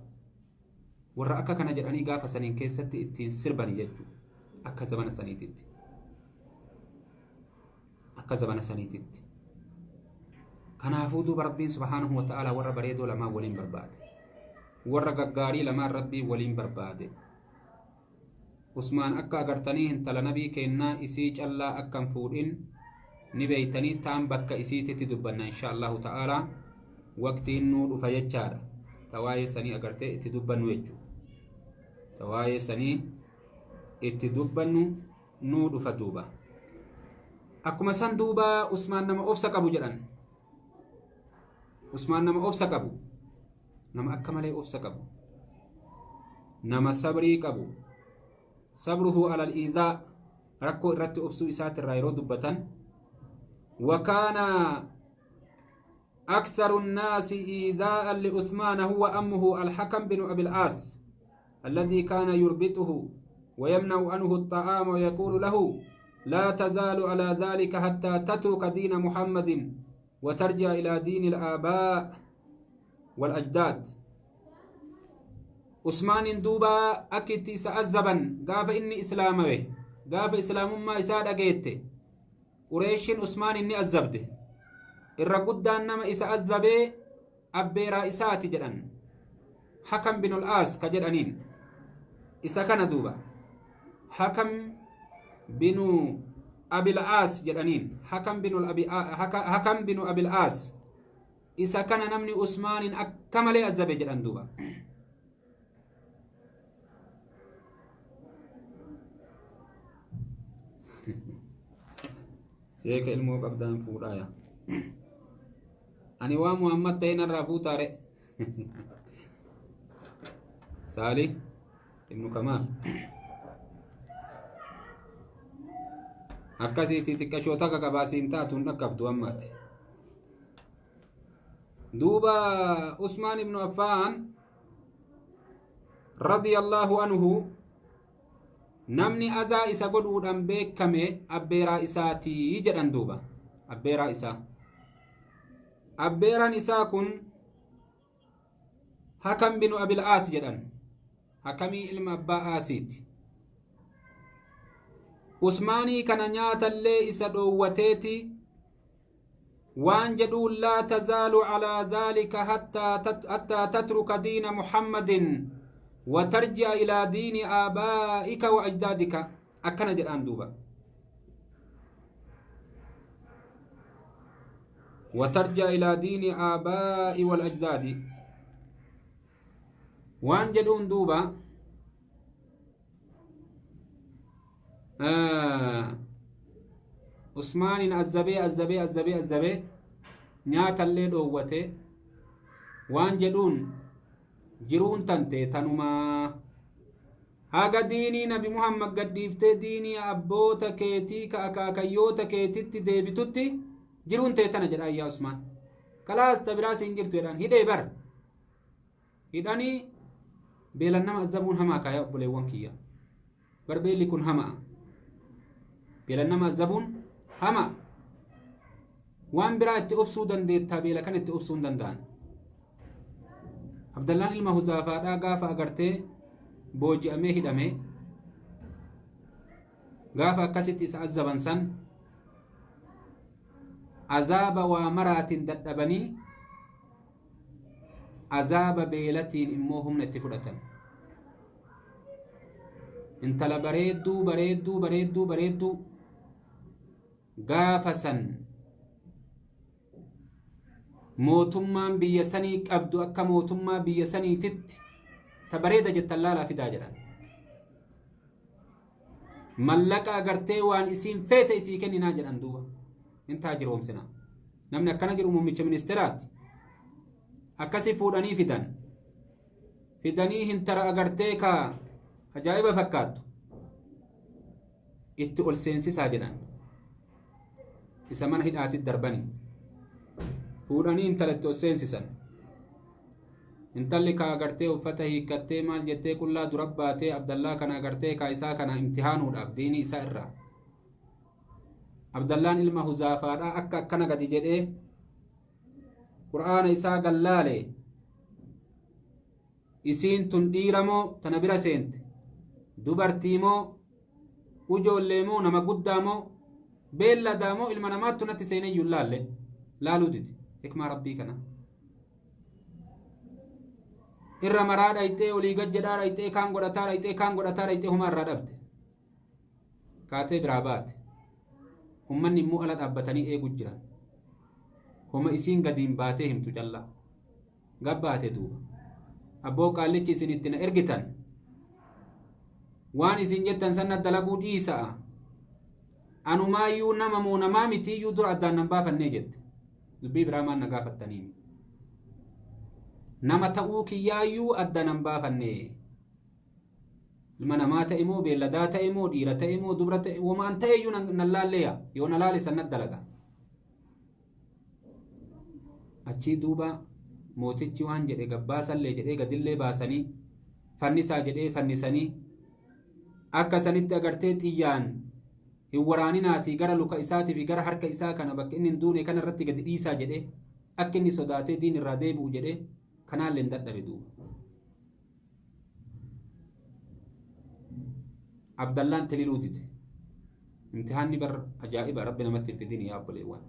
ورا أكا كنا جدًا إيقاف سنين كيست إتين سربني يجو أكا زبان سنيتت أكا زبان سنيتت كان أفودو بربين سبحانه وتعالى ورا بريدو لما ولين برباد ورا قاري لما ربي ولين برباد عثمان أكا أغرتني انت لنبي كينا إسيج الله أكا فورين نبيتني تام بكا إسيتي تدبنا إن شاء الله تعالى وقت النور فيجار تواي سني أغرتي تدبن ويجو تواي سني اتدبن نور فدوبا أكما سن دوبا عثمان نما أفسك أبو جلان عثمان نما أفسك أبو نما أكمل أفسك أبو نما صبري أبو صبره على الإيذاء ركو رت أبسو إسات الرايرو دبتن وكان أكثر الناس إيذاء لعثمان هو أمه الحكم بن أبي العاص الذي كان يربطه ويمنع عنه الطعام ويقول له لا تزال على ذلك حتى تترك دين محمد وترجع إلى دين الآباء والأجداد عثمان دوبا أكتي سأزبا قاف إني إسلامه قاف إسلام ما إساد أجيت قريش عثمان إني أزبده الرقود نما إسا أزبه أبي رئيسات جدًا حكم بن العاص كجدانين إسا كان دوبا حكم بن أبي العاص جدانين حكم بن أبي العاص إسا كان نمني عثمان أكمل أزبه جدًا دوبا شيك علمو قبدان فورايا أني محمد تين الرافو تاري سالي ابن كمال أكاسي تتكشوتا كباسين تاتون نكبدو أماتي دوبا عثمان بن عفان رضي الله عنه namni azaa isa godhuudhaan beekame abbeeraa isaatii jedhan duuba abbeeraa isaa abbeeraan isaa kun hakam binu abil aas jedhan hakamii ilma abbaa aasiiti usmaanii kana nyaatallee isa dhoowwateeti waan jedhuun laa tazaalu calaa dhaalika hattaa tatruka diina muhammadin وترجع إلى دين آبائك وأجدادك أكنا جران دوبا وترجع إلى دين آباء والأجداد وان جدون دوبا عثمان الزبي نيات اللي دووته وان جدون jiruun tante tanumaa haga diinii nabi muhammad gadhiiftee diinii abboota keetii ka akaakayyoota keetitti deebitutti jiruun tee tana jedha ayyaa usmaan kalaas tabiraas hin jirtu jedhan hidhee bar hidhanii beelan nama azabuun hamaa kaaya obboleewwan kiyya bar beelli kun hamaa beelan nama azabuun hamaa waan biraa itti obsuu dandeettaa beela kan itti obsuu hin danda'an abdallaan ilma huzaafaadhaa gaafa agartee booji'amee hidhame gaafa akkasitti isa azaban san azaaba waa maraatiin dadhabanii azaaba beelatiin immoo humna itti fudhatan intala bareedduu gaafa san mootummaan biyya sanii qabdu akka mootummaa biyya saniititti ta bareeda jettan laalaa fidaa jedhan mallaqa agartee waan isiin feete isii kenninaa jedhan duuba intaa jiroomsina namni akkana jiru muummicha ministeeraati akkasi fuudhanii fidanii hintara agartee ka ajaa'iba fakkaattu itti ol seensisaa jedhan isa mana hidhaatitti darbanii fuudhanii intalatti ol seensisan intalli ka agartee uffata hiikkattee maal jettee qullaa dura baatee Abdallaa kana agartee ka isaa kana imtihaanuudhaaf diinii isaa irraa. Abdallaan ilma Huzaafaadhaa akka akkana gadi jedhee Qur'aana isaa gallaale. Isiin tun dhiira moo tana bira seente? Dubartii moo ujoollee moo nama guddaa moo beelladaa moo ilma namaattu natti seenee iyyuu laalle laaluu didi hikmaa rabbii kana. Irra maraa dhayxee olii gajjedhaa dhayxee kaan godhataa dhayxee humaa irraa dhabde. Kaatee biraa baate. Ummanni immoo ala dhaabbatanii eeguu jiran. Homa isiin gadiin baatee himtu callaa. Gabbaate duuba. Abboo qaallichi isin itti na ergitan. Waan isin jettan sanna dalaguu dhiisa'a. Anumaayyuu nama moo namaa mitiiyyuu dura addaan nan baafannee jette. Dubbii biraa maan na gaafattanii. Nama ta'uu kiyyaayyuu adda nan baafannee. Ilma namaa ta'e moo beelladaa ta'e moo dhiira ta'e moo dubra ta'e womaan ta'eyyuu nan laalleeya yoo na laale sannat dalaga. Achii duuba mootichi waan jedhe gabbaasallee jedhee gadillee baasanii fannisaa jedhee fannisanii akka sanitti agartee xiyyaan hin waraaninaatii gara luka isaatii fi gara harka isaa kana bakka inni hin duune kana irratti gadi dhiisaa jedhee akka inni sodaatee diin irraa deebi'u jedhee kanaallee hin dadhabe duuba. Abdallaan tililuu dide. Imtihaanni bar ajaa'iba rabbi namatti hin fidin yaa obboleewwan.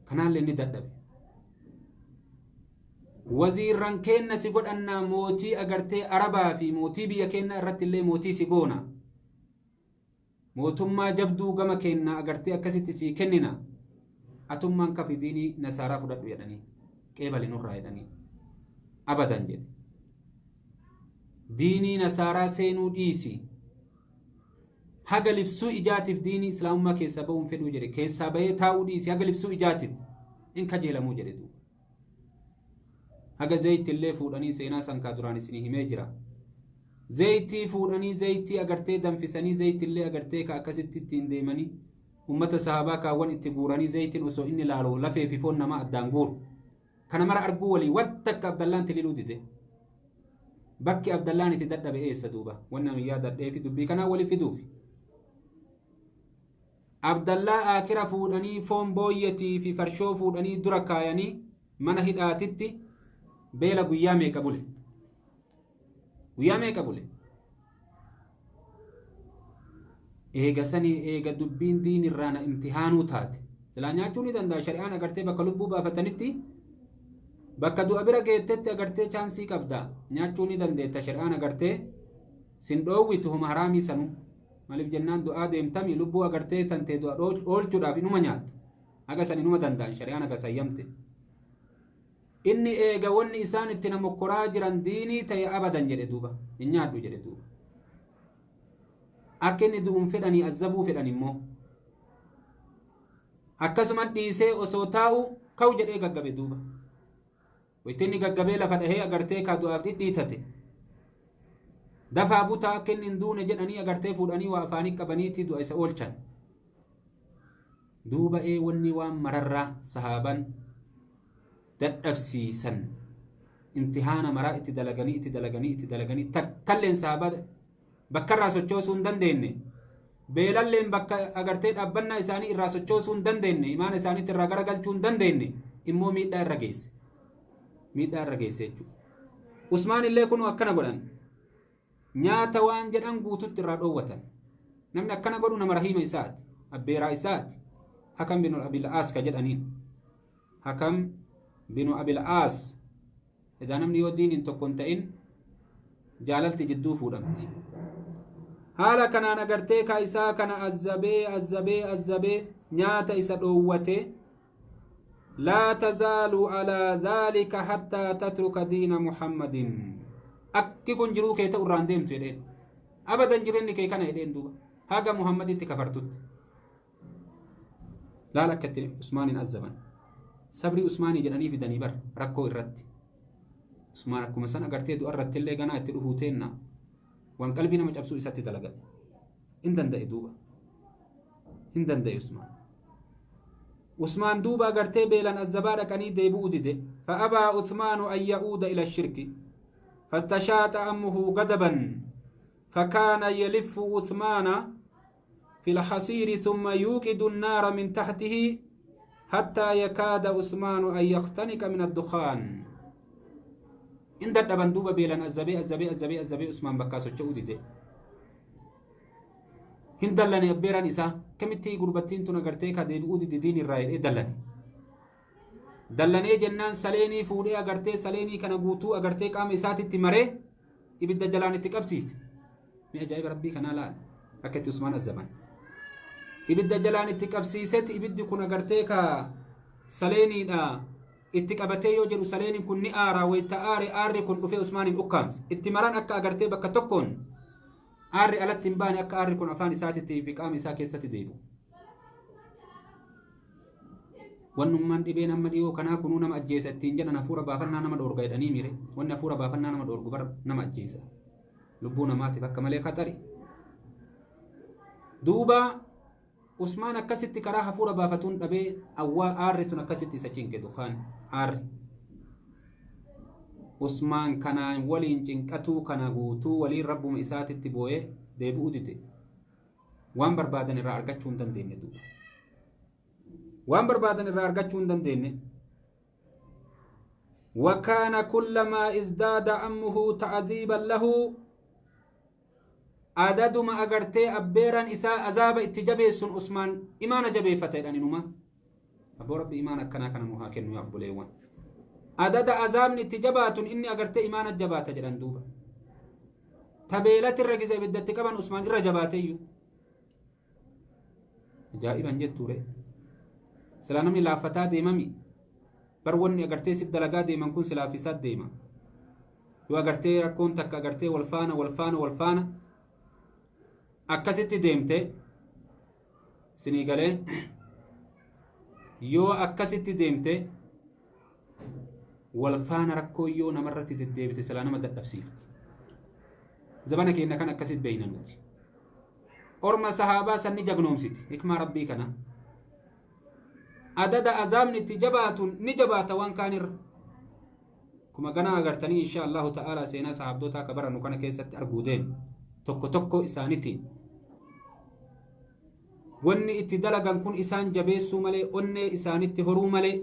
Kanaallee inni dadhabe. Waziirran keenna si godhannaa mootii agartee Arabaa fi mootii biyya keenna irratti illee mootii si goona. Mootummaa jabduu gama keenna agartee akkasitti si kennina. Atummaan ka fidiinii nasaaraa fudhadhu jedhanii. Qeebali nurraa jedhanii. Abadan jedhe. Diinii nasaaraa seenuu dhiisi. Haga libsuu ijaatiif diinii islaamummaa keessaa ba'uun fedhuu jedhe. Keessaa bahee taa'uu dhiisi. Haga libsuu ijaatiif in kajeelamuu jedhe duuba. Haga zayitii illee fuudhanii seenaa sankaa duraan isinii himee jira. Zayitii fuudhanii zayitii agartee danfisanii zayitii illee agartee ka akkasitti ittiin deemanii ummata sahabaa kaawwan itti guuranii zayitiin osoo inni laaloo lafee fi foon namaa addaan guuru. Kana mara arguu walii wanta akka Abdallaan tililuu dide. Bakki Abdallaan itti dadhabe eessa duuba wanni ammayyaa dadhee fi dubbii kanaa wali fiduufi. Abdallaa akira fuudhanii foon booyyetii fi farshoo fuudhanii dura kaayanii mana hidhaatitti beela guyyaa meeqa bule. Guyyaa meeqa bule. Eega sanii eega dubbiin diin irraa na imtihaanuu taate. Silaa nyaachuu ni danda'a shari'aan agartee bakka lubbuu baafatanitti bakka du'a bira geettetti agartee chaansii qabda. Nyaachuu ni dandeetta shari'aan agartee sin dhoowwitu homa haraamii sanuu. Maaliif jennaan du'aa deemtami lubbuu agartee tantee du'a oolchuudhaaf inuma nyaatta. Haga san inuma danda'an shari'aan aga sayyamte. Inni eega wanni isaan itti nama koraa jiran diinii ta'e abadan jedhe duuba. Hin nyaadhu jedhe duuba. Akka inni du'uun fedhanii azabuu fedhan immoo. Akkasuma dhiisee osoo taa'u ka'u jedhee gaggabe duuba. Wayitinni gaggabee lafa dhahee agartee ka du'aaf dhidhiitate. Dafaa butaa akka inni hin duune jedhanii agartee fuudhanii waa afaanii qabaniitii du'a isa oolchan. Duuba wanni waan mararraa sahaaban dadhabsiisan imtihaana maraa itti dalaganii takkalleen sahaaba bakkarraa sochoosuu hin dandeenye. Beelalleen bakka agartee dhaabbannaa isaanii irraa sochoosuu hin dandeenye. Imaana isaaniitti irraa garagalchuu hin dandeenye. Immoo miidhaa irra geesse. Miidhaa irra geesse jechuudha. Usmaan illee kun akkana godhan. Nyaata waan jedhan guututti irraa dhoowwatan. Namni akkana godhu nama rahiima isaati. Abbeeraa isaati. Hakam binu Abiil'aas ka jedhaniin. Hakam binu Abiil'aas. Edaa namni yoo diiniin tokko hin ta'in jaalalti jidduu fuudhamti. Haala kanaan agartee ka isaa kana azzabee nyaata isa dhoowwate. لا تزال على ذلك حتى تترك دين محمد أكي كن جرو كي تقران ديم تيدين أبدا جرين كي كان يدين دوبا هاقا محمد تكفرتت لا لك عثمان الزمن صبري عثماني جناني في دنيبر ركو الرد عثمان أكو مسان أغرتي دو الرد اللي غانا اتلوفوتيننا وان قلبنا مجابسو إساتي دلقات هندن دا دوبا هندن دا عثمان usmaan duuba agartee beelan azzabaa dhaqanii deebi'uu dide fa'abaa usmaanu an ya'uuda ila shirki fastashaata ammuhu gadaban فكان يلف عثمان في الحصير ثم يوقد النار من تحته حتى يكاد عثمان أن يختنق من الدخان إن دد بندوبة بيلان الزبي عثمان بكاسو تشودي دي هن دلني أبيران إسا كمتي قربتين تنقرتي كدي بؤدي دين الرأي دلني جنان سليني فوري أقرتي سليني كنبوتو أقرتي كام إساتي تمري إبدا جلاني تكبسيس من أجايب ربي كنا لا أكتي عثمان الزمان إبدا جلاني تكبسيست إبدا كنا أقرتي سليني اتقابتي يوجد سليني كن نآرا ويتآري آري كن في عثمان الأقامس اتمران أكا أقرتي بكا تكون آري ألا تنباني أكا آري كن أفاني ساتي في قامي ساكي ستي ديبو ونمان دبين أما ديو كنا كنو نما أجيسة تنجل نفورة بافنا نما دورغا يداني ميري ونفورة بافنا نما دورغو بر نما أجيسة لبونا ماتي بكا ملي خطري دوبا عثمان أكسيتي كراها فورة بافتون دبي أوا آري سن أكسيتي سجين كدخان آري عثمان كنا ولين جنكتو كنا غوتو ولين ربو مئسات التبوية ديبو ديتي وان بربادن الرا أرغتشون دندين دوبا وان بربادن الرا أرغتشون دندين وكان كلما ازداد أمه تعذيبا له عدد ما أغرتي أبيران إساء أذاب اتجابي سن عثمان إيمان جبي فتايد أنينما أبو رب إيمانك كنا مهاكن يقبل يوان عدد أذاب اتجابات إني أغرتي إيمان الجبات جلان دوبا تبيلت الرقزة بدت كبان عثمان الرجباتي جائبا جدتوري سلانمي لافتا ديمامي بروني أغرتي سد دلقا ديما كون سلافسات ديما يو أغرتي ركون تك أغرتي والفانا akkasitti deemte sinii galee yoo akkasitti deemte wal faana rakkoo yoo namarratti deddeebite silaa nama dadhabsiifti zabana keenya kan akkasit beeyna nuti orma sahaabaa sanni jagnoomsiti hikmaa rabbii kana adada azaabni itti jabaatun ni jabaata waan kaanirra kuma ganaa agartanii insha allahu ta'ala seenaa sahaabdotaa ka barannu kana keessatti arguu deemu tokko tokko isaanitiin wanni itti dalagan kun isaan jabeessuu malee onnee isaanitti horuu malee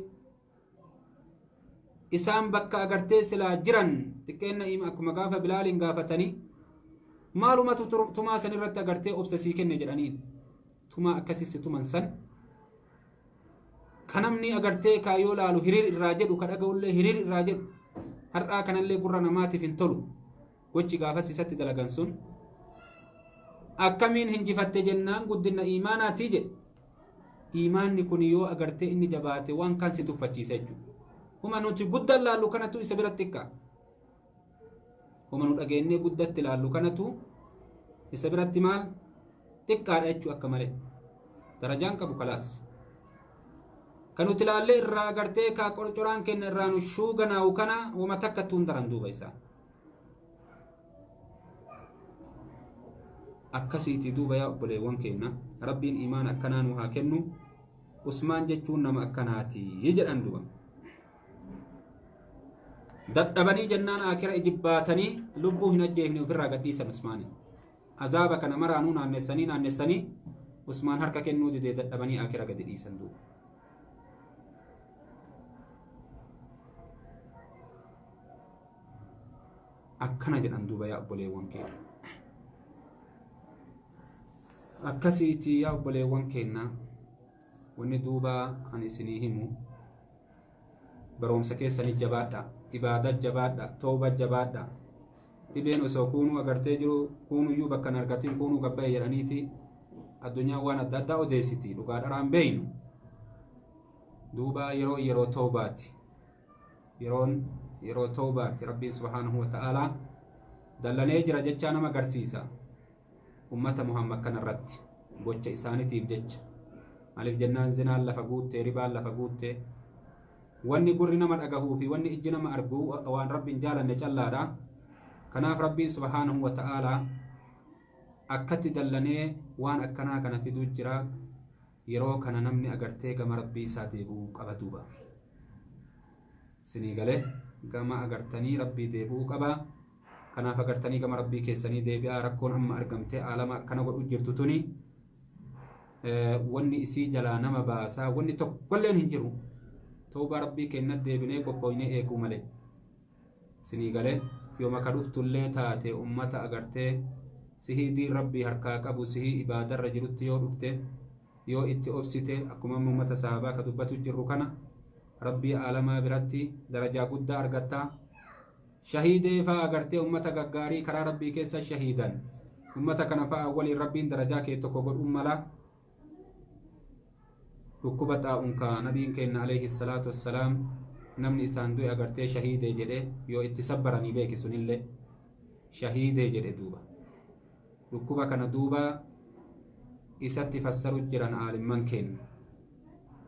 isaan bakka agartee silaa jiran xiqqeenna akkuma gaafa bilaaliin gaafatanii maalumatu tumaa san irratti agartee obsa sii kenne jedhaniin tumaa akkasisi tuman san kanamni agartee kaayoo laalu hiriir irraa jedhu ka dhaga'ullee hiriir irraa jedhu har'aa kanallee gurra namaatiif hin tolu gochi gaafas isatti dalagan sun akkamiin hinjifatte jennaan guddina iimaanaatii jedhe iimaanni kun yoo agartee inni jabaate waan kan si tuffachiisa jechuudha huma nuti guddan laallu kanatu isa biratti xiqqa huma nu dhageennee guddatti laallu kanatu isa biratti maal xiqqaadha jechuu akka malee darajaan qabu kalaas kan nuti laallee irraa agartee kaa qorcoraan kenna irraa nu shuuganaa'u kana wama takkattuun daran duuba isaa akkasiiti duuba yaa obboleewwan keenya rabbiin iimaan akkanaa nu haa kennu usmaan jechuun nama akkanaati jedhan duuba dadhabanii jennaan akira ijibbaatanii lubbuu hin ajjeefne ofirraa gadhiisan usmaani azaaba kana maraanuu naannessanii usmaan harka kennuu didee dadhabanii akira gadi dhiisan duuba akkana jedhan duuba yaa obboleewwan keenya akkasiiti yaa obboleewwan keenya wanni duuba ani isinii himu baroomsa keessanii jabaadha ibaadat jabaadha tooba jabaadha dhibeen osoo kuunuu agartee jiru kuunuyyuu bakka hin argatin kuunuu gabba'e jedhaniiti addunyaa waan adda addaa odeessiti dhugaa dharaan beeynu duuba yeroo toobaati yeroo toobaati rabbiin subhaanahu wa ta'aalaa dallanee jira jechaa nama agarsiisa ummata muhammad kanarratti gocha isaaniitiif jecha maaliif jennaan zinaan lafa guutte ribaan lafa guutte wanni gurri nama dhagahuu fi wanni ijji nama arguu waan rabbiin jaalanne callaadha kanaaf rabbiin subhaanahu wa ta'aalaa akkatti dallanee waan akkanaa kana fiduu jira yeroo kana namni agartee gama rabbii isaa deebi'uu qaba duuba. Sinii galee gama agartanii rabbii deebi'uu qaba. Kanaaf agartanii gama rabbii keessanii deebi'aa. Rakkoon amma argamtee aalama akkana godhu jirtu tuni wanni isii jalaa nama baasaa wanni tokkolleen hin jiru. Tawbaa rabbii keenyatti deebinee qophooynee eeguu malee. Sinii galee yoo maka dhuftullee taate ummata agartee sihii diin rabbii harkaa qabu sihii ibaadarra jirutti yoo dhufte yoo itti obsite akkuma ummata sahabaa ka dubbatu jirru kana rabbii aalamaa biratti darajaa guddaa argatta. Shahiidee fa'a agartee ummata gaggaarii karaa rabbii keessa shahiidan ummata kana fa'a waliin rabbiin darajaa kee tokko godhuun mala. Dhukkuba xaa'unka nabiin keenya alayhi salaatu wassalaam namni isaan du'e agartee shahiidee jedhe yoo itti sabbaranii beeki sunillee shahiidee jedhe duuba. Dhukkuba kana duuba isatti fassaru jiran aalimman keenya.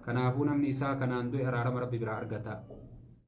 Kanaafuu namni isaa kanaan du'e araarama rabbi biraa argata.